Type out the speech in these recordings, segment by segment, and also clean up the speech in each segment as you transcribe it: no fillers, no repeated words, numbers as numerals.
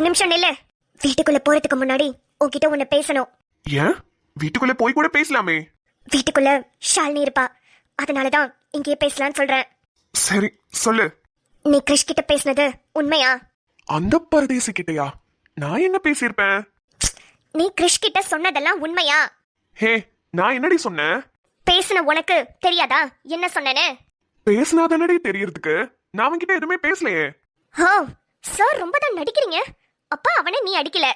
நிமிஷம் நில்லு. வீட்டுக்குள்ள போறதுக்கு முன்னாடி உன்கிட்ட ஒண்ணு பேசணும். ஏன்? வீட்டுக்குள்ள போய் கூட பேசலாமே. வீட்டுக்குள்ள ஷாலினி இருப்பா, அதனாலதான் இங்கேயே பேசலாம்னு சொல்றேன். சரி சொல்லு. நீ கிறிஷ் கிட்ட பேசினது உண்மையா? அந்த பரதேசி கிட்டயா? நான் என்ன பேசியிருப்பேன்? நீ கிறிஷ் கிட்ட சொன்னதெல்லாம் உண்மையா? ஹே, நான் என்னடி சொன்னேன்? பேசின உனக்கு தெரியாதா என்ன சொன்னேன்னு? பேசினாதானடி தெரியறதுக்கு. நான் அவன்கிட்ட எதுவுமே பேசலையே. ஓ சார், ரொம்ப தான் நடிக்கிறீங்க. அப்பா அவனை நீ அடிக்கல.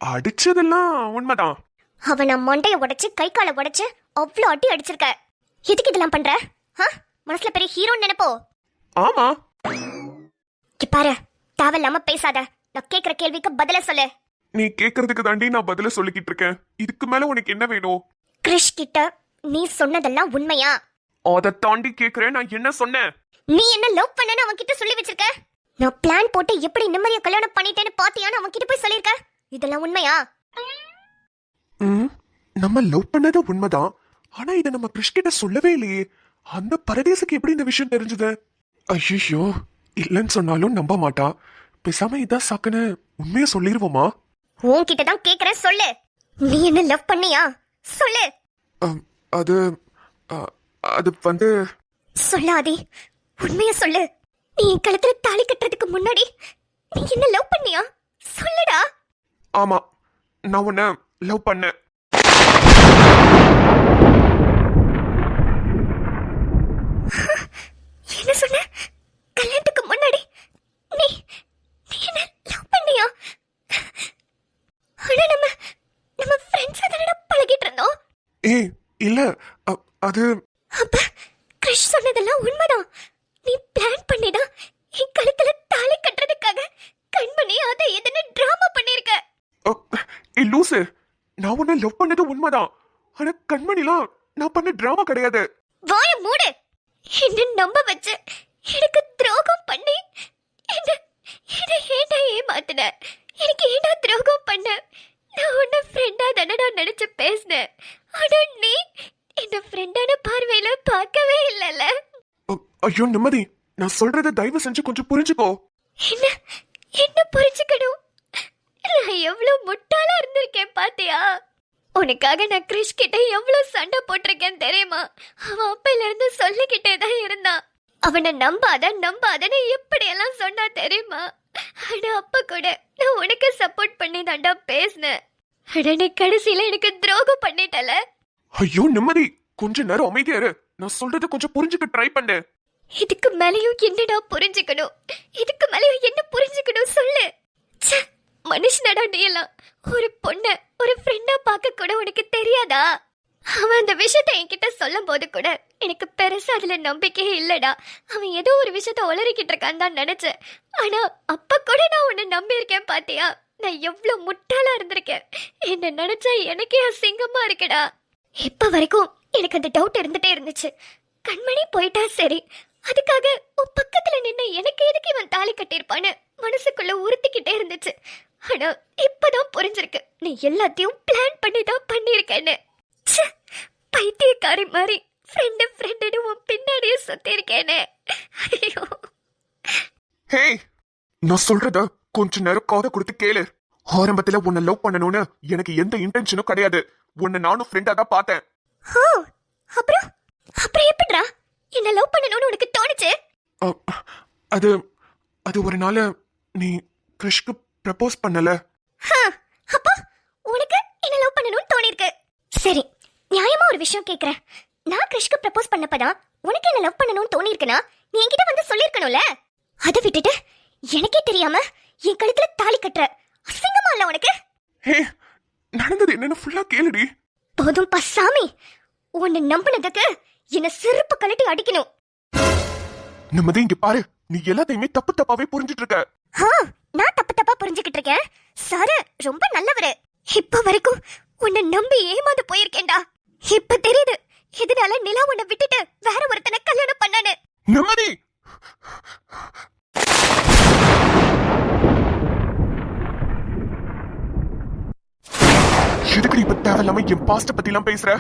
அடிச்சதெல்லாம் உண்மைதான். அவனை மண்டைய உடைச்சு கை காலை உடைச்சு அவ்வளோ அடி அடிச்சிருக்க. எதுக்கு இதெல்லாம் பண்ற? மனசுல பெரிய ஹீரோன்னு நினைப்போ? ஆமா. பாரு, தேவையில்லாம பேசாத. நான் கேக்குற கேள்விக்கு பதில சொல்லு. நீ கேக்குறதுக்கு தாண்டி நான் பதில சொல்லிக்கிட்டு இருக்கேன். இதுக்கு மேல உனக்கு என்ன வேணும்? கிறிஷ் கிட்ட நீ சொன்னதெல்லாம் உண்மையா? அதை தாண்டி கேக்குறேன். நான் என்ன சொன்னேன்? நீ என்ன லவ் பண்ணனு அவன் கிட்ட சொல்லி வச்சிருக்க. நான் பிளான் போட்டு எப்படி நிம்மதியா கல்யாணம் பண்ணிட்டேன்னு பாத்தியான்னு அவன் கிட்ட போய் சொல்லிருக்க. இதெல்லாம் உண்மையா? நம்ம லவ் பண்ணது உண்மைதான். ஆனா இதை நம்ம கிறிஷ் கிட்ட சொல்லவே இல்லையே. அந்த பரதேசுக்கு எப்படி இந்த விஷயம் தெரிஞ்சது? ஐயோ, இல்லன்னு சொன்னாலும் நம்ப மாட்டா. பேசாம இதான் சாக்குன்னு உண்மையா சொல்லிருவோமா? உன்கிட்ட தான் கேக்குறேன், சொல்லு. நீ என்ன லவ் பண்ணியா? சொல்லு. அது அது வந்து சொல்லாதே, உண்மையா சொல்லு. நீ என் கழுத்துல தாலி கட்டுறதுக்கு முன்னாடி நீ என்ன லவ் பண்ணியா? சொல்லுடா. ஆமா, நான் உன்னை லவ் பண்ணேன். என்ன சொன்ன? கல்யாணத்துக்கு முன்னாடி நீ நீ என்ன லவ் பண்ணியா? ஆனா நம்ம ஃப்ரெண்ட்ஸா தானடா பழகிட்டு இருந்தோம். ஏய் இல்ல, அது அப்ப கிறிஷ் சொன்னதெல்லாம் உண்மைதான். நீ பிளான் பண்ணிடா என் கழுத்துல தாலி கட்டுறதுக்காக கண்மணி அதை எதுன்னு டிராமா பண்ணிருக்க. ஏய் லூசு, நான் உன்னை லவ் பண்ணது உண்மைதான். ஆனா கண்மணிலாம் நான் பண்ண டிராமா கிடையாது. வாய மூடு. என்ன நம்ப வச்சு எனக்கு துரோகம் பண்ணி என்ன ஏண்டா ஏமாத்தின? எனக்கு ஏண்டா துரோகம் பண்ண? நான் உன்னை ஃப்ரெண்டா தானடா நினைச்சு பேசினேன். ஆனா நீ என்ன ஃப்ரெண்டான பார்வையில பார்க்கவே இல்லைல்ல. ஐயோ நிம்மதி, நான் சொல்றத தயவு செஞ்சு கொஞ்சம் புரிஞ்சுக்கோ. என்ன என்ன புரிஞ்சுக்கணும்? நான் எவ்வளவு முட்டாளா இருந்திருக்கேன் பாத்தியா? உனக்காக நான் கிறிஷ் கிட்ட எவ்வளவு சண்டை போட்டிருக்கேன் தெரியுமா? அவன் அப்பையில இருந்து சொல்லிக்கிட்டே தான் இருந்தான். அவனை நம்பாதன்னு எப்படியெல்லாம் சொன்னா தெரியுமா? ஆனா அப்ப கூட நான் உனக்கு சப்போர்ட் பண்ணி தாண்டா பேசினேன். ஆனா நீ கடைசியில எனக்கு துரோகம் பண்ணிட்டல. ஐயோ நிம்மதி, கொஞ்ச நேரம் அமைதியா இரு. நான் சொல்றத கொஞ்சம் புரிஞ்சுக்க ட்ரை பண்ணு. இதுக்கு மேலயும் என்னடா புரிஞ்சுக்கணும்? இதுக்கு மேலயும் என்ன புரிஞ்சுக்கணும் சொல்லு. மனுஷனடா நீ எல்லாம். ஒரு பொண்ண ஒரு ஃப்ரெண்டா பார்க்க கூட உனக்கு தெரியாதா? அவன் அந்த விஷயத்த என்கிட்ட சொல்லும் போது கூட எனக்கு பெருசா அதுல நம்பிக்கையே இல்லடா. அவன் ஏதோ ஒரு விஷயத்த உளறிக்கிட்டு இருக்கான்னு தான் நினைச்சேன். ஆனா அப்ப கூட நான் உன்னை நம்பி இருக்கேன் பாத்தியா? நான் எவ்வளவு முட்டாளா இருந்திருக்கேன். என்ன நினைச்சா எனக்கே அசிங்கமா இருக்குடா. இப்ப வரைக்கும் எனக்கு அந்த டவுட் இருந்துட்டே இருந்துச்சு. கண்மணி போயிட்டா சரி, அதுக்காக உன் பக்கத்துல நின்று எனக்கு எதுக்கு இவன் தாலி கட்டியிருப்பான்னு மனசுக்குள்ள உறுத்திக்கிட்டே இருந்துச்சு. ஆனா இப்பதான் புரிஞ்சிருக்கு, நீ எல்லாத்தையும் பிளான் பண்ணி தான் பண்ணிருக்கேன்னு. பைத்தியக்காரி மாதிரி ஃப்ரெண்டுன்னு உன் பின்னாடியே சுத்தி இருக்கேனே. ஐயோ. ஹே, நான் சொல்றத கொஞ்ச நேரம் காதை கொடுத்து கேளு. ஆரம்பத்துல உன்னை லவ் பண்ணணும்னு எனக்கு எந்த இன்டென்ஷனும் கிடையாது. உன்னை நானும் ஃப்ரெண்டா தான் பார்த்தேன். அப்புறம் எப்படிடா என்ன லவ் பண்ணணும்னு உனக்கு தோணுச்சு? அது அது ஒரு நாள் நீ கிறிஷ்க்கு ப்ரப்போஸ் பண்ணல. அப்போ உனக்கு என்ன லவ் பண்ணணும்னு தோணிருக்கு. சரி, நியாயமா ஒரு விஷயம் கேக்குறேன். நான் கிறிஷ்க்கு ப்ரப்போஸ் பண்ணப்பதான் உனக்கு என்ன லவ் பண்ணணும்னு தோணிருக்குனா நீ என்கிட்ட வந்து சொல்லிருக்கணும்ல. அதை விட்டுட்டு எனக்கே தெரியாம என் கழுத்துல தாலி கட்டுற. அசிங்கமா இல்ல உனக்கு? ஹே, நடந்தது என்னன்னு ஃபுல்லா கேளுடி. போதும் பசாமி, உன்னை நம்பினதுக்கு என்ன செருப்பு கழட்டி அடிக்கணும். நிம்மதி இங்க பாரு, நீ எல்லாத்தையுமே தப்பாவே புரிஞ்சிட்டு இருக்க. நான் தப்பா புரிஞ்சுக்கிட்டு இருக்கேன். சாரு ரொம்ப நல்லவரு. இப்ப வரைக்கும் உன்னை நம்பி ஏமாந்து போயிருக்கேன்டா. இப்ப தெரியுது எதனால நிலா உன்னை விட்டுட்டு வேற ஒருத்தனை கல்யாணம் பண்ணானு. நிம்மதி, எதுக்கு இப்ப தேவையில்லாம என் பாஸ்ட பத்தி எல்லாம் பேசுற?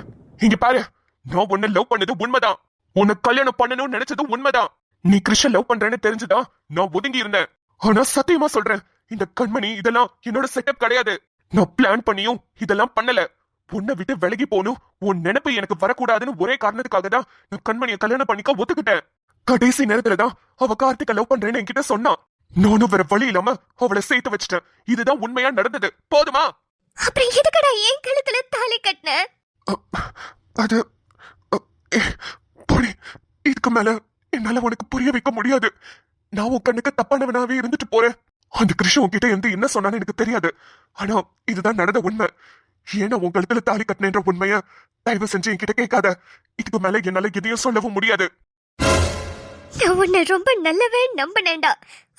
இங்க பாரு, நான் உன்னை லவ் பண்ணது உண்மைதான். உன்னை கல்யாணம் பண்ணணும்னு நினைச்சது உண்மைதான். நீ கிறிஷ லவ் பண்றேன்னு தெரிஞ்சுதான் நான் ஒதுங்கி இருந்தேன். ஆனா சத்தியமா சொல்றேன், இந்த கண்மணி இதெல்லாம் என்னோட செட்டப் கிடையாது. நான் பிளான் பண்ணியும் இதெல்லாம் பண்ணல. உன்னை விட்டு விலகி போகணும், உன் நினைப்பு எனக்கு வரக்கூடாதுன்னு ஒரே காரணத்துக்காக தான் நான் கண்மணியை கல்யாணம் பண்ணிக்க ஒத்துக்கிட்டேன். கடைசி நேரத்துல தான் அவ கார்த்திகை லவ் பண்றேன்னு என்கிட்ட சொன்னான். நானும் வேற வழி இல்லாம அவளை சேர்த்து வச்சிட்டேன். இதுதான் உண்மையா நடந்தது. போதுமா? அப்புறம் எதுக்கடா என் கழுத்துல தாலி கட்டின? அது போடி. இதுக்கு மேல என்னால உனக்கு புரிய வைக்க முடியாது. நான் உன் கண்ணுக்கு தப்பானவனாவே இருந்துட்டு போறேன். அந்த கிருஷ்ணன் உன்கிட்ட இருந்து என்ன சொன்னான்னு எனக்கு தெரியாது. ஆனா இதுதான் நடந்த உண்மை. ஏன்னா உன் கழுத்துல தாலி கட்டினன்ற உண்மைய தயவு செஞ்சு என்கிட்ட கேட்காத. இதுக்கு மேல என்னால எதையும் சொல்லவும் முடியாது. நான் உன்னை ரொம்ப நல்லவே நம்பினேன்டா.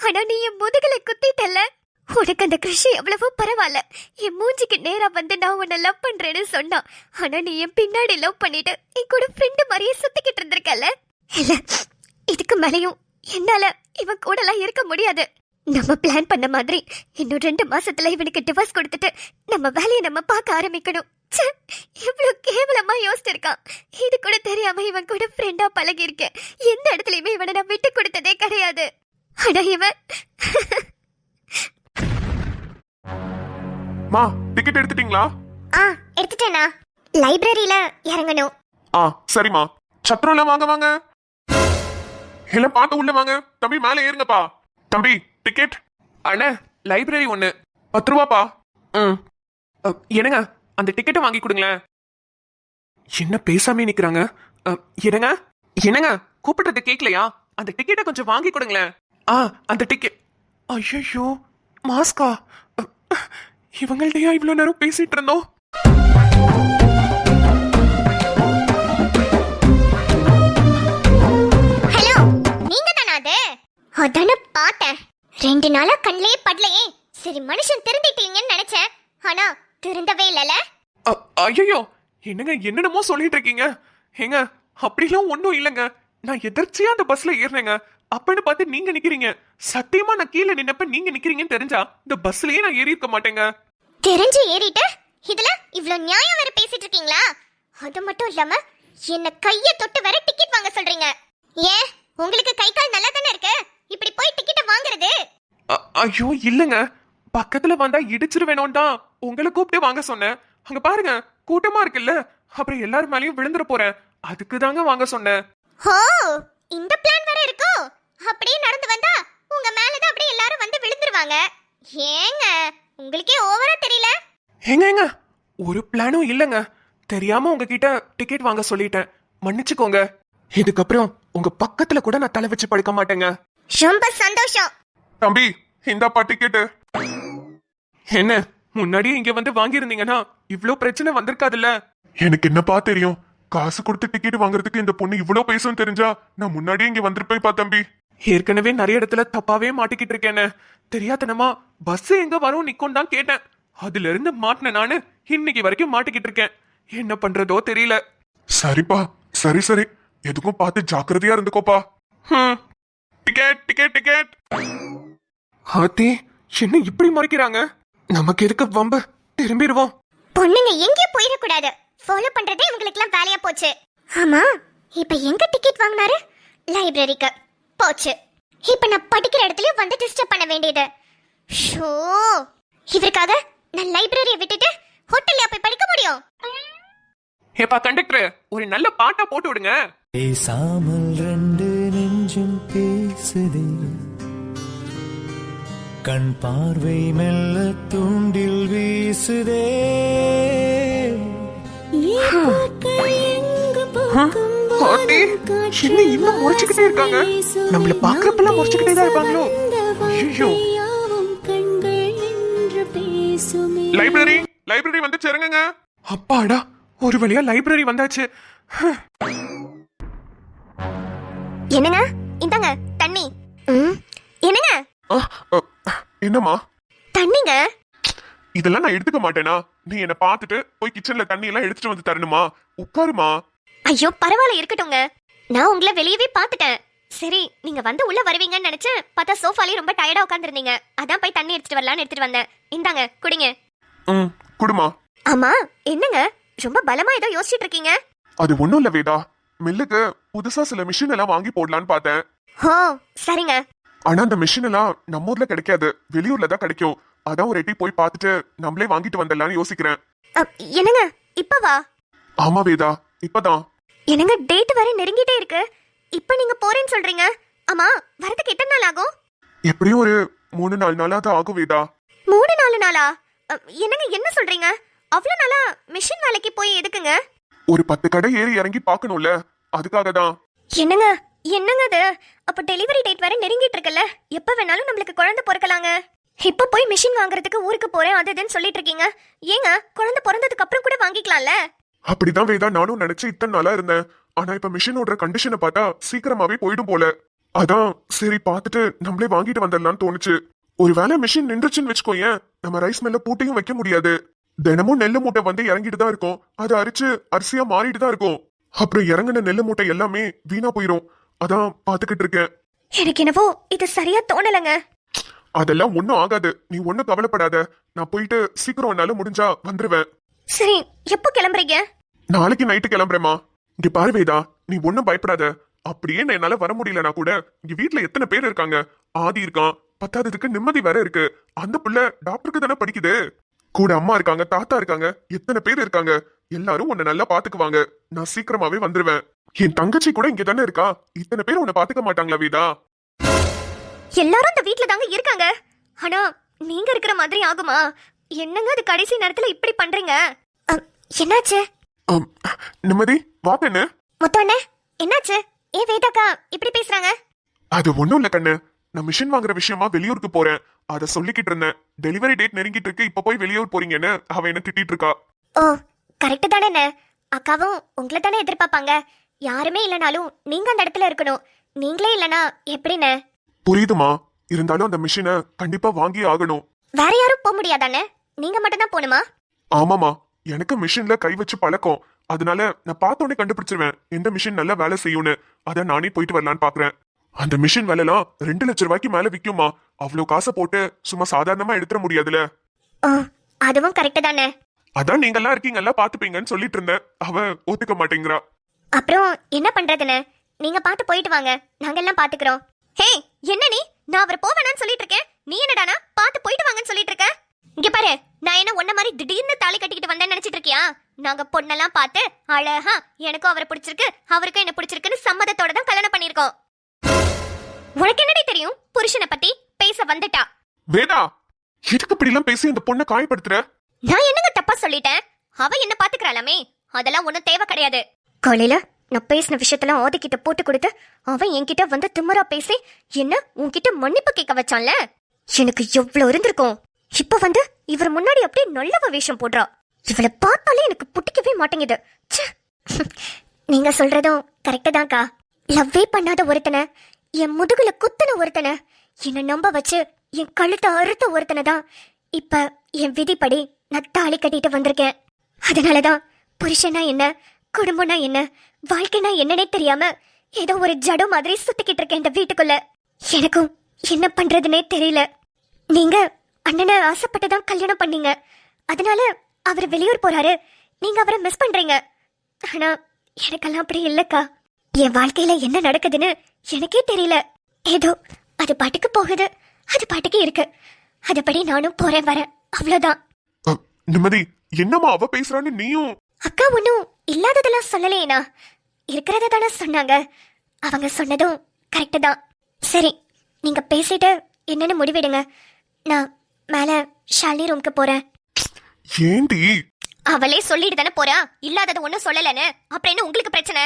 ஆனா நீ என் முதுகலை குத்திட்டல்ல. உனக்கு அந்த கிருஷி எவ்வளவோ பரவாயில்ல. என் மூஞ்சிக்கு நேரா வந்து நான் உன்னை லவ் பண்றேன்னு சொன்னான். ஆனா நீ என் பின்னாடி லவ் பண்ணிட்டு என் கூட ஃப்ரெண்டு மாதிரியே சுத்திக்கிட்டு இருந்திருக்கல. இல்ல, இதுக்கு மேலையும் என்னால இவன் கூட எல்லாம் இருக்க முடியாது. நம்ம பிளான் பண்ண மாதிரி இன்னும் 2 மாசத்துல இவனுக்கு டிவோர்ஸ் கொடுத்துட்டு நம்ம வேலையை நம்ம பார்க்க ஆரம்பிக்கணும். எவ்வளவு கேவலமா யோசிச்சிருக்கான். இது கூட தெரியாம இவன் கூட ஃப்ரெண்டா பழகி இருக்கேன். எந்த இடத்துலயுமே இவனை நான் விட்டு கொடுத்ததே கிடையாது. ஆனா இவன் மா, டிக்கெட் எடுத்துட்டீங்களா? எடுத்துட்டேனா? லைப்ரரியில இறங்கணும். சரிம்மா. சத்திரம்ல வாங்க வாங்க. எல்லாம் பார்த்து உள்ள வாங்க. தம்பி மேல ஏறுங்கப்பா. தம்பி டிக்கெட். அண்ணா, லைப்ரரி 1 10 ரூபாப்பா. என்னங்க அந்த டிக்கெட்டை வாங்கி கொடுங்களேன். என்ன பேசாம நிக்கிறாங்க? என்னங்க என்னங்க கூப்பிடுறது கேட்கலையா? அந்த டிக்கெட்டை கொஞ்சம் வாங்கி கொடுங்களேன். அந்த டிக்கெட். ஐயோ, மாஸ்கா. இவங்கள்ட்டயா இவ்வளவு நேரம் பேசிட்டு இருந்தோம்? ஹலோ, நீங்க தானா அது? அதானே பார்த்தேன். 2 நாளா கண்ணிலே படலையே. சரி, மனுஷன் திருந்திட்டீங்கன்னு நினைச்சேன். ஆனா திருந்தவே இல்லல. ஐயோ, என்னங்க என்னென்னமோ சொல்லிட்டு இருக்கீங்க? ஏங்க அப்படிலாம் ஒன்றும் இல்லைங்க. நான் எதிர்ச்சியா அந்த பஸ்ல ஏறினேங்க. அப்பன்னு பார்த்து நீங்க நிக்கிறீங்க. சத்தியமா நான் கீழே நின்னப்ப நீங்க நிக்கிறீங்கன்னு தெரிஞ்சா இந்த பஸ்லயே நான் ஏறி இருக்க மாட்டேங்க. தெரிஞ்சு ஏறிட்ட இதுல இவ்ளோ நியாயம் வேற பேசிட்டு இருக்கீங்களா? அது மட்டும் இல்லாம என்ன கைய தொட்டு வேற டிக்கெட் வாங்க சொல்றீங்க. ஏன், உங்களுக்கு கை கால் நல்லா தானே இருக்கு? இப்படி போய் டிக்கெட் வாங்குறது? ஐயோ இல்லங்க, பக்கத்துல வந்தா இடிச்சிருவேணும் தான் உங்களை கூப்பிட்டு வாங்க சொன்னேன். அங்க பாருங்க, கூட்டமா இருக்குல்ல, அப்புறம் எல்லாரும் மேலயும் விழுந்துற போறேன். அதுக்கு தாங்க வாங்க சொன்னேன். ஓ, இந்த பிளான் வேற இருக்கோ? அப்படியே நடந்து வந்தா உங்க மேலதான் அப்படியே எல்லாரும் வந்து விழுந்துருவாங்க. ஏங்க, உங்களுக்கே ஓவரா தெரியல? ஏங்க ஒரு பிளானும் இல்லங்க. தெரியாம உங்ககிட்ட டிக்கெட் வாங்க சொல்லிட்டேன், மன்னிச்சுக்கோங்க. இதுக்கப்புறம் உங்க பக்கத்துல கூட நான் தலை வச்சு படுக்க மாட்டேங்க. ரொம்ப சந்தோஷம். தம்பி இந்தாப்பா டிக்கெட்டு. என்ன, முன்னாடியே இங்க வந்து வாங்கியிருந்தீங்கன்னா இவ்ளோ பிரச்சனை வந்திருக்காதுல்ல. எனக்கு என்னப்பா தெரியும்? காசு கொடுத்து டிக்கெட் வாங்குறதுக்கு இந்த பொண்ணு இவ்வளவு பேசும் தெரிஞ்சா நான் முன்னாடியே இங்க வந்திருப்பேப்பா தம்பி. ஏற்கனவே நிறைய இடத்துல தப்பாவே மாட்டிக்கிட்டு இருக்கேன்னு தெரியாதனமா பஸ் எங்க வரும் நிக்கும் தான் கேட்டேன். அதுல இருந்து மாட்டின நானு இன்னைக்கு வரைக்கும் மாட்டிக்கிட்டு இருக்கேன். என்ன பண்றதோ தெரியல. சரிப்பா, சரி சரி, எதுக்கும் பார்த்து ஜாக்கிரதையா இருந்துக்கோப்பா. Ticket ticket ticket. ஆத்தி, என்ன இப்படி மறைக்கிறாங்க? நமக்கு எதுக்கு வம்பு? திரும்பிடுவோம். பொண்ணுங்க எங்கே போயிடக்கூடாது. ஃபாலோ பண்றதே இவங்களுக்குலாம் வேலையா போச்சு. ஆமா, இப்ப எங்க டிக்கெட் வாங்கினாரு? லைப்ரரிக்கு போச்சு. இப்ப நான் படிக்கிற இடத்துலயும் வந்து டிஸ்டர்ப் பண்ண வேண்டியது. ஷோ, இவருக்காக நான் லைப்ரரியை விட்டுட்டு ஹோட்டல்ல போய் படிக்க முடியும்? ஏப்பா கண்டக்டர், ஒரு நல்ல பாட்டா போட்டு விடுங்க. பேசாமல் 2 நெஞ்சும் பேசுதே, கண் பார்வை மெல்ல தூண்டில் வீசுதே. ஆத்தி, என்ன இன்னும் முறைச்சுக்கிட்டே இருக்காங்க? நம்மள பாக்குறப்பெல்லாம் முறைச்சுக்கிட்டே தான் இருப்பாங்களோ? ஐயோ. லைப்ரரி லைப்ரரி வந்து சேருங்க. அப்பாடா, ஒரு வழியா லைப்ரரி வந்தாச்சு. என்னங்க, இந்தாங்க தண்ணி. என்னங்க? என்னம்மா? தண்ணிங்க. இதெல்லாம் நான் எடுத்துக்க மாட்டேனா? நீ என்ன பார்த்துட்டு போய் கிச்சன்ல தண்ணி எல்லாம் எடுத்துட்டு வந்து தரணுமா? உட்காருமா. ஐயோ, பரவாயில்ல, இருக்கட்டும்ங்க. நான் உங்களை வெளியவே பார்த்துட்டேன். சரி, நீங்க வந்து உள்ள வருவீங்கன்னு நினைச்சேன். பார்த்தா சோஃபாலே ரொம்ப டயர்டா உட்கார்ந்திருந்தீங்க. அதான் போய் தண்ணி எடுத்துட்டு வரலான்னு எடுத்துட்டு வந்தேன். இந்தாங்க, குடிங்க. குடுமா. ஆமா, என்னங்க ரொம்ப பலமா ஏதோ யோசிச்சுட்டு இருக்கீங்க? அது ஒண்ணும் இல்ல வேதா, மில்லுக்கு புதுசா சில மிஷின் எல்லாம் வாங்கி போடலான்னு பார்த்தேன். ஓ, சரிங்க. ஆனா அந்த மிஷின் எல்லாம் நம்ம ஊர்ல கிடைக்காது, வெளியூர்ல தான் கிடைக்கும். அதான் ஒரு எட்டி போய் பார்த்துட்டு நம்மளே வாங்கிட்டு வந்துடலாம்னு யோசிக்கிறேன். என்னங்க இப்பவா? ஆமா வேதா, இப்பதான். என்னங்க டேட் வேற நெருங்கிட்டே இருக்கு, இப்ப நீங்க போறேன்னு சொல்றீங்க. ஆமா, வரதுக்கு எத்தனை நாள் ஆகும்? எப்படியும் ஒரு 3-4 நாளா தான் ஆகும் வேதா. 3-4 நாளா? என்னங்க என்ன சொல்றீங்க? அவ்வளவு நாளா மிஷின் வேலைக்கு போய் எதுக்குங்க? ஒரு 10 கடை ஏறி இறங்கி பார்க்கணும்ல, அதுக்காக தான். என்னங்க என்னங்க அது? அப்ப டெலிவரி டேட் வேற நெருங்கிட்டு இருக்குல்ல, எப்ப வேணாலும் நம்மளுக்கு குழந்தை பிறக்கலாங்க. இப்ப போய் மிஷின் வாங்குறதுக்கு ஊருக்கு போறேன் அது இதுன்னு சொல்லிட்டு இருக்கீங்க. ஏங்க குழந்தை பிறந்ததுக்கு அப்புறம் கூட வாங்கிக்கலாம்ல? அப்படிதான் வேதா நானும் நினைச்சு இத்தனை நாளா இருந்தேன். ஆனா இப்ப மிஷின் ஓடுற கண்டிஷனை பார்த்தா சீக்கிரமாவே போயிடும் போல. அதான் சரி பார்த்துட்டு நம்மளே வாங்கிட்டு வந்துடலாம்னு தோணுச்சு. ஒருவேளை மிஷின் நின்றுச்சுன்னு வச்சுக்கோயேன், நம்ம ரைஸ் மில்ல பூட்டையும் வைக்க முடியாது. தினமும் நெல்லு மூட்டை வந்து இறங்கிட்டு தான் இருக்கும், அது அரிச்சு அரிசியா மாறிட்டு தான் இருக்கும். அப்புறம் இறங்கின நெல்லு மூட்டை எல்லாமே வீணா போயிரும். அதான் பாத்துக்கிட்டு இருக்கேன். எனக்கு என்னவோ இது சரியா தோணலங்க. அதெல்லாம் ஒண்ணும் ஆகாது, நீ ஒண்ணும் கவலைப்படாத. நான் போயிட்டு சீக்கிரம் என்னால முடிஞ்சா வந்துருவேன். சரி, எப்போ கிளம்புறீங்க? நாளைக்கு நைட்டு கிளம்புறேமா. இங்க பாரு வேதா, நீ ஒண்ணும் பயப்படாத. அப்படியே நான் என்னால வர முடியலனா கூட இங்க வீட்டுல எத்தனை பேர் இருக்காங்க. ஆதி இருக்கான், பத்தாததுக்கு நிம்மதி வேற இருக்கு. அந்த புள்ள டாக்டருக்கு தானே படிக்குது. கூட அம்மா இருக்காங்க, தாத்தா இருக்காங்க, எத்தனை பேர் இருக்காங்க. எல்லாரும் உன்னை நல்லா பாத்துக்குவாங்க. நான் சீக்கிரமாவே வந்துருவேன். என் தங்கச்சி கூட இங்க தானே இருக்கா. இத்தனை பேர் உன்னை பாத்துக்க மாட்டாங்களா வேதா? எல்லாரும் இந்த வீட்ல தாங்க இருக்காங்க. ஆனா நீங்க இருக்கிற மாதிரி ஆகுமா? என்னங்க அது கடைசி நேரத்துல இப்படி பண்றீங்க? என்னாச்சு? நிம்மதி வா கண்ணு. முத்தண்ணே என்னாச்சு? ஏன் வேதாக்கா இப்படி பேசுறாங்க? அது ஒண்ணும் இல்ல கண்ணு, நான் மிஷின் வாங்குற விஷயமா வெளியூருக்கு போறேன். அத சொல்லிக்கிட்டு இருந்தேன். டெலிவரி டேட் நெருங்கிட்டு இருக்கு, இப்ப போய் வெளியூர் போறீங்கன்னு அவ என்ன திட்டிட்டு இருக்கா. ஓ கரெக்ட் தானே. அக்காவும் உங்களை தானே எதிர்பார்ப்பாங்க. யாருமே இல்லனாலும் நீங்க அந்த இடத்துல இருக்கணும். நீங்களே இல்லனா எப்படின்னு? புரியுதுமா, இருந்தாலும் அந்த மிஷினை கண்டிப்பா வாங்கி ஆகணும். வேற யாரும் போக முடியாதானே? நீங்க மட்டும் தான் போணுமா? ஆமாமா, எனக்கு மிஷின்ல கை வச்சு பழக்கம். அதனால நான் பார்த்தோன்னே கண்டுபிடிச்சிருவேன் எந்த மிஷின் நல்லா வேலை செய்யும்னு. அதான் நானே போயிட்டு வரலான்னு பாக்குறேன். அந்த மிஷின் வேலைலாம் 2 லட்சம் ரூபாய்க்கு மேல விக்குமா. அவ்வளவு காசை போட்டு சும்மா சாதாரணமா எடுத்துட முடியாதுல. ஓ அதுவும் கரெக்ட் தானே. அதான் நீங்க எல்லாம் இருக்கீங்கல்ல பாத்துப்பீங்கன்னு சொல்லிட்டு இருந்தேன். அவ ஒத்துக்க மாட்டேங்கிறா. அப்புறம் என்ன பண்றதுன்னு நீங்க பார்த்து போயிட்டு வாங்க, நாங்க எல்லாம் பாத்துக்கிறோம். ஹே என்ன நீ? நான் அவர் போவேனான்னு சொல்லிட்டு இருக்கேன், நீ என்னடானா பார்த்து போயிட்டு வாங்கன்னு சொல்லிட்டு இருக்க? இங்க பாரு, நான் என்ன ஒன்ன மாதிரி திடீர்னு தாலி கட்டிக்கிட்டு வந்தேன்னு நினைச்சிட்டு இருக்கியா? நாங்க பொண்ணெல்லாம் பார்த்து அழகா எனக்கும் அவரை பிடிச்சிருக்கு, அவருக்கும் என்ன பிடிச்சிருக்குன்னு சம்மதத்தோட தான் கல்யாணம் பண்ணிருக்கோம். உனக்கு என்னடி தெரியும் புருஷனை பத்தி பேச வந்துட்டா? வேதா, எதுக்கு இப்படி எல்லாம் பேசி அந்த பொண்ணை காயப்படுத்துற? நான் என்னங்க தப்பா சொல்லிட்டேன்? அவ என்ன பாத்துக்கறாளாமே, அதெல்லாம் ஒண்ணும் தேவை கிடையாது. காலையில நான் பேசின விஷயத்தெல்லாம் ஆதிக்கிட்ட போட்டு கொடுத்து அவன் என்கிட்ட வந்து திமிரா பேசி என்ன உன்கிட்ட மன்னிப்பு கேட்க வச்சான்ல, எனக்கு எவ்வளவு இருந்திருக்கும். இப்ப வந்து இவர் முன்னாடி அப்படியே நல்லவ வேஷம் போடுறா. இவளை பார்த்தாலே எனக்கு பிடிக்கவே மாட்டேங்குது. நீங்க சொல்றதும் கரெக்டு தான்க்கா. லவ்வே பண்ணாத ஒருத்தனை, என் முதுகுல குத்துன ஒருத்தனை, என்னை நம்ப வச்சு என் கழுத்தை அறுத்த ஒருத்தனை தான் இப்ப என் விதிப்படி நான் தாலி கட்டிட்டு வந்திருக்கேன். அதனாலதான் புருஷனா என்ன, குடும்பம்னா என்ன, வாழ்க்கைனா என்னன்னே தெரியாம ஏதோ ஒரு ஜடம் மாதிரி சுத்திக்கிட்டு இருக்கேன் இந்த வீட்டுக்குள்ள. எனக்கும் என்ன பண்றதுன்னே தெரியல. நீங்க அண்ணனை ஆசைப்பட்டுதான் கல்யாணம் பண்ணீங்க, அதனால அவர் வெளியூர் போறாரு, நீங்க அவரை மிஸ் பண்றீங்க. ஆனா எனக்கெல்லாம் அப்படி இல்லக்கா. என் வாழ்க்கையில என்ன நடக்குதுன்னு எனக்கே தெரியல. ஏதோ அது பாட்டுக்கு போகுது, அது பாட்டுக்கு இருக்கு. அதுபடி நானும் போறேன் வரேன், அவ்வளவுதான். நிம்மதி, என்னம்மா அவ பேசுறான்னு நீயும்? அக்கா ஒன்னும் இல்லாததெல்லாம் சொல்லலையேனா, இருக்கிறத தானே சொன்னாங்க. அவங்க சொன்னதும் கரெக்டு தான். சரி, நீங்க பேசிட்டு என்னன்னு முடிவிடுங்க. நான் மேல ஷாலினி ரூமுக்கு போறேன். ஏண்டி? அவளே சொல்லிட்டு தானே போறா, இல்லாதது ஒன்னும் சொல்லலன்னு. அப்புறம் என்ன உங்களுக்கு பிரச்சனை?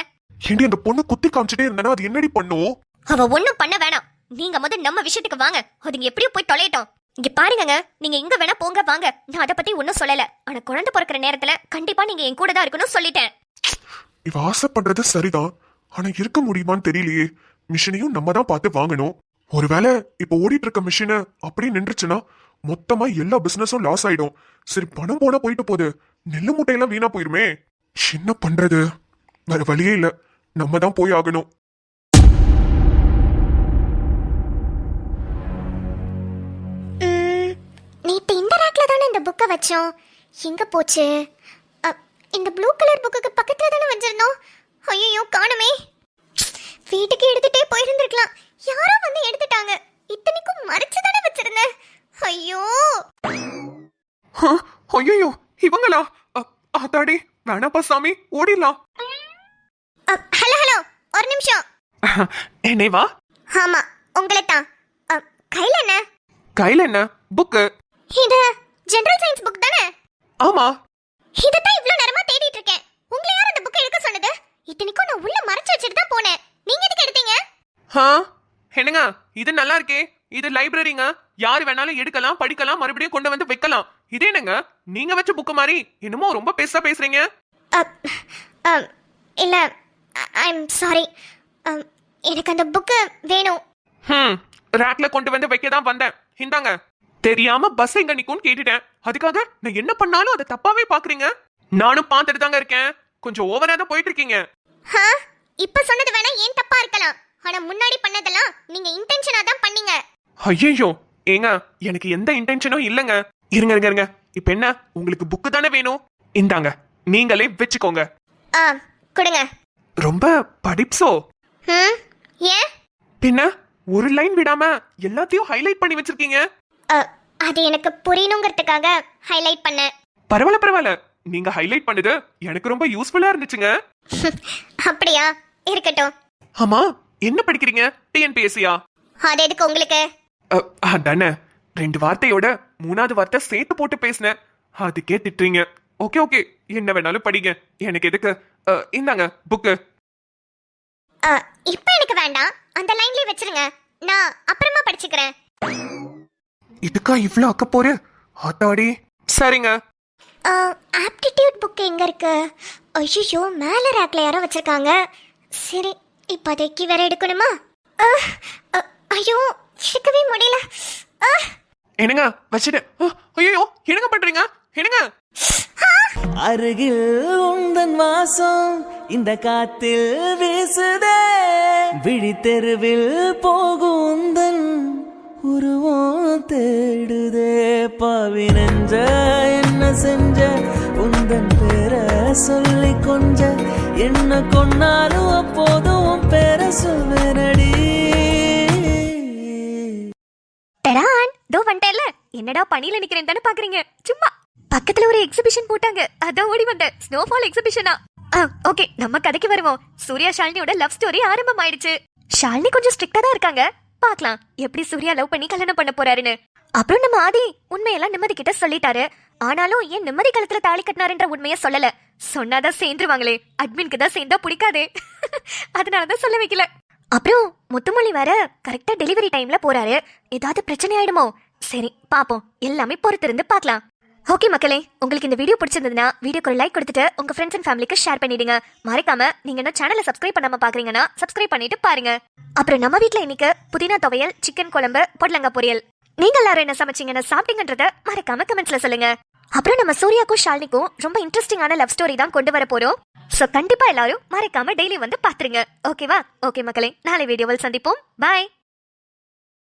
ஏண்டி அந்த பொண்ணு குத்தி காமிச்சிட்டே இருந்தானா அது என்னடி பண்ணும்? அவ ஒன்னும் பண்ண வேணாம். நீங்க முதல்ல நம்ம விஷயத்துக்கு வாங்க, அதுங்க எப்படியோ போய் தொலையட்டும். இங்க பாருங்க, நீங்க இங்க வேணா போங்க வாங்க, நான் அதை பத்தி ஒன்னும் சொல்லல. ஆனா குழந்தை பிறக்கிற நேரத்துல கண்டிப்பா நீங்க என் கூட தான் இருக்கணும் சொல்லிட்டேன். இவ ஆசைப்படுறது சரிதான், ஆனா இருக்க முடியுமான்னு தெரியலையே. மிஷினையும் நம்ம தான் பார்த்து வாங்கணும். ஒருவேளை இப்ப ஓடிட்டு இருக்க மிஷினை அப்படியே நின்றுச்சுன்னா மொத்தமா எல்லா பிசினஸும் லாஸ் ஆயிடும். சரி, பணம் போனா போயிட்டு போகுது, நெல்லு மூட்டையெல்லாம் வீணா போயிருமே. என்ன பண்றது? வேற வழியே இல்ல, நம்ம தான் போய் ஆகணும். நேத்து இந்த ரேக்ல தானே இந்த புக்கை வச்சோம், எங்க போச்சு? இந்த ப்ளூ கலர் புக்குக்கு பக்கத்துல தானே வச்சிருந்தோம். ஐயோ காணுமே. வீட்டுக்கு எடுத்துட்டே போயிருந்திருக்கலாம், யாரோ வந்து எடுத்துட்டாங்க. ஐயோ இவங்களா? அதாடி வேணாப்பா சாமி, ஓடிடலாம். ஹலோ ஹலோ, ஒரு நிமிஷம். என்னை வா. ஆமா, உங்களை தான். கையில என்ன? கையில என்ன? புக்கு. இது ஜெனரல் சயின்ஸ் புக் தானே? ஆமா. இதத்தான் இவ்ளோ நேரமா தேடிட்டு இருக்கேன். உங்களை யார் அந்த புக் எடுக்க சொன்னது? இத்தனைக்கும் நான் உள்ள மறைச்சு வச்சிட்டு தான் போனேன். நீங்க எதுக்கு எடுத்தீங்க? என்னங்க இது நல்லா இருக்கே. இது லைப்ரரிங்க, யாரு வேணாலும் எடுக்கலாம், படிக்கலாம், மறுபடியும் கொண்டு வந்து வைக்கலாம். இது என்னங்க நீங்க வச்ச புக்கு மாதிரி என்னமோ ரொம்ப பெருசா பேசுறீங்க. இல்ல, ஐ அம் சாரி. எனக்கு அந்த புக்கு வேணும். ரேக்ல கொண்டு வந்து வைக்க தான் வந்தேன். இந்தாங்க. தெரியாம பஸ் எங்க நிக்கும்னு கேட்டுட்டேன். அதுக்காக நான் என்ன பண்ணாலும் அதை தப்பாவே பாக்குறீங்க. நானும் பார்த்துட்டு தாங்க இருக்கேன். கொஞ்சம் ஓவரா தான் போயிட்டு இருக்கீங்க. இப்ப சொன்னது வேணா ஏன் தப்பா இருக்கலாம், ஆனா முன்னாடி பண்ணதெல்லாம் நீங்க இன்டென்ஷனா தான் பண்ணீங்க. ஐயோ ஏங்க, எனக்கு எந்த இன்டென்ஷனும் இல்லங்க. இருங்க இருங்க இருங்க, இப்ப என்ன உங்களுக்கு புக்கு தானே வேணும்? இந்தாங்க, நீங்களே வச்சுக்கோங்க. கொடுங்க. ரொம்ப படிப்ஸோ? ஏன்? பின்ன ஒரு லைன் விடாம எல்லாத்தையும் ஹைலைட் பண்ணி வச்சிருக்கீங்க. அது எனக்கு புரியணுங்கிறதுக்காக ஹைலைட் பண்ணேன். பரவாயில்ல பரவாயில்ல, நீங்க ஹைலைட் பண்ணது எனக்கு ரொம்ப யூஸ்ஃபுல்லா இருந்துச்சுங்க. அப்படியா? இருக்கட்டும். ஆமா, என்ன படிக்கிறீங்க? டிஎன்பிஎஸ்சியா? அது எதுக்கு உங்களுக்கு? அதானே, 2 வார்த்தையோட 3வது வார்த்தை சேர்த்து போட்டு பேசினேன், அதுக்கே திட்டுறீங்க. ஓகே ஓகே, என்ன வேணாலும் படிங்க, எனக்கு எதுக்கு. இந்தாங்க புக்கு. இப்ப எனக்கு வேண்டாம், அந்த லைன்லயே வச்சிருங்க, நான் அப்புறமா படிச்சுக்கிறேன். இதுக்கா இவ்ளோ அக்க போற? ஆத்தாடி. சரிங்க. ஆப்டிடியூட் புக் எங்க இருக்கு? ஐயோ, மேல ரேக்ல யாரோ வச்சிருக்காங்க. சரி, இப்போதைக்கு வேற எடுக்கணுமா? ஐயோ, எடுக்கவே முடியல. என்னங்க வச்சிட்டு? ஐயோ என்னங்க பண்றீங்க? என்னங்க? அருகில் உந்தன் வாசம் இந்த காத்தில் வீசுதே, விழித்தெருவில் போகும் உந்தன் உருவம் தேடுதே, பாவி நெஞ்ச என்ன செஞ்ச உந்தன் பேரை சொல்லி கொஞ்ச என்ன கொன்னாலும் அப்போதும் உன் பேரை சொல்வேனடி. டடான், தோ வந்துட்டேல. என்னடா பனில நிக்கிறேன் தானே பாக்குறீங்க? சும்மா பக்கத்துல ஒரு எக்ஸிபிஷன் போட்டாங்க, அதான் ஓடி வந்தேன். ஸ்னோஃபால் எக்ஸிபிஷனா? ஓகே, நம்ம கதைக்கு வருவோம். சூர்யா ஷாலினியோட லவ் ஸ்டோரி ஆரம்பம் ஆயிடுச்சு. ஷாலினி கொஞ்சம் ஸ்ட்ரிக்டா தான் இருக்காங்க. பார்க்கலாம் எப்படி சூர்யா லவ் பண்ணி கல்யாணம் பண்ண போறாருன்னு. அப்புறம் நம்ம ஆதி உண்மையெல்லாம் நிம்மதி கிட்ட சொல்லிட்டாரு. ஆனாலும் ஏன் நிம்மதி காலத்துல தாலி கட்டினாருன்ற உண்மையை சொல்லல. சொன்னாதான் சேர்ந்துருவாங்களே, அட்மின்க்கு தான் சேர்ந்தா பிடிக்காதே. அதனாலதான் சொல்ல வைக்கல. அப்புறம் முத்துமொழி வேற கரெக்டா டெலிவரி டைம்ல போறாரு. ஏதாவது பிரச்சனை ஆயிடுமோ? சரி பாப்போம், எல்லாமே பொறுத்திருந்து பார்க்கலாம். ஓகே மக்களே, உங்களுக்கு இந்த வீடியோ பிடிச்சிருந்ததுன்னா வீடியோக்கு ஒரு லைக் கொடுத்துட்டு உங்க ஃப்ரெண்ட்ஸ் அண்ட் ஃபேமிலிக்கு ஷேர் பண்ணிடுங்க. மறக்காம நீங்க இன்னும் சேனலை சப்ஸ்கிரைப் பண்ணாம பாக்குறீங்கன்னா சப்ஸ்கிரைப் பண்ணிட்டு பாருங்க. அப்புறம் நம்ம வீட்ல இன்னைக்கு புதினா துவையல், சிக்கன் குழம்பு, பொடலங்காய் பொரியல். நீங்க எல்லாரும் என்ன சமைச்சீங்கன்னு சாப்பிட்டீங்கன்றத மறக்காம கமெண்ட்ஸ்ல சொல்லுங்க. அப்புறம் நம்ம சூர்யாக்கும் ஷாலினிக்கும் ரொம்ப இன்ட்ரெஸ்டிங்கான லவ் ஸ்டோரி தான் கொண்டு வர போறோம். சோ கண்டிப்பா எல்லாரும் மறக்காம டெய்லி வந்து பாத்துருங்க. ஓகேவா? ஓகே மக்களே, நாளை வீடியோவில் சந்திப்போம். பாய்.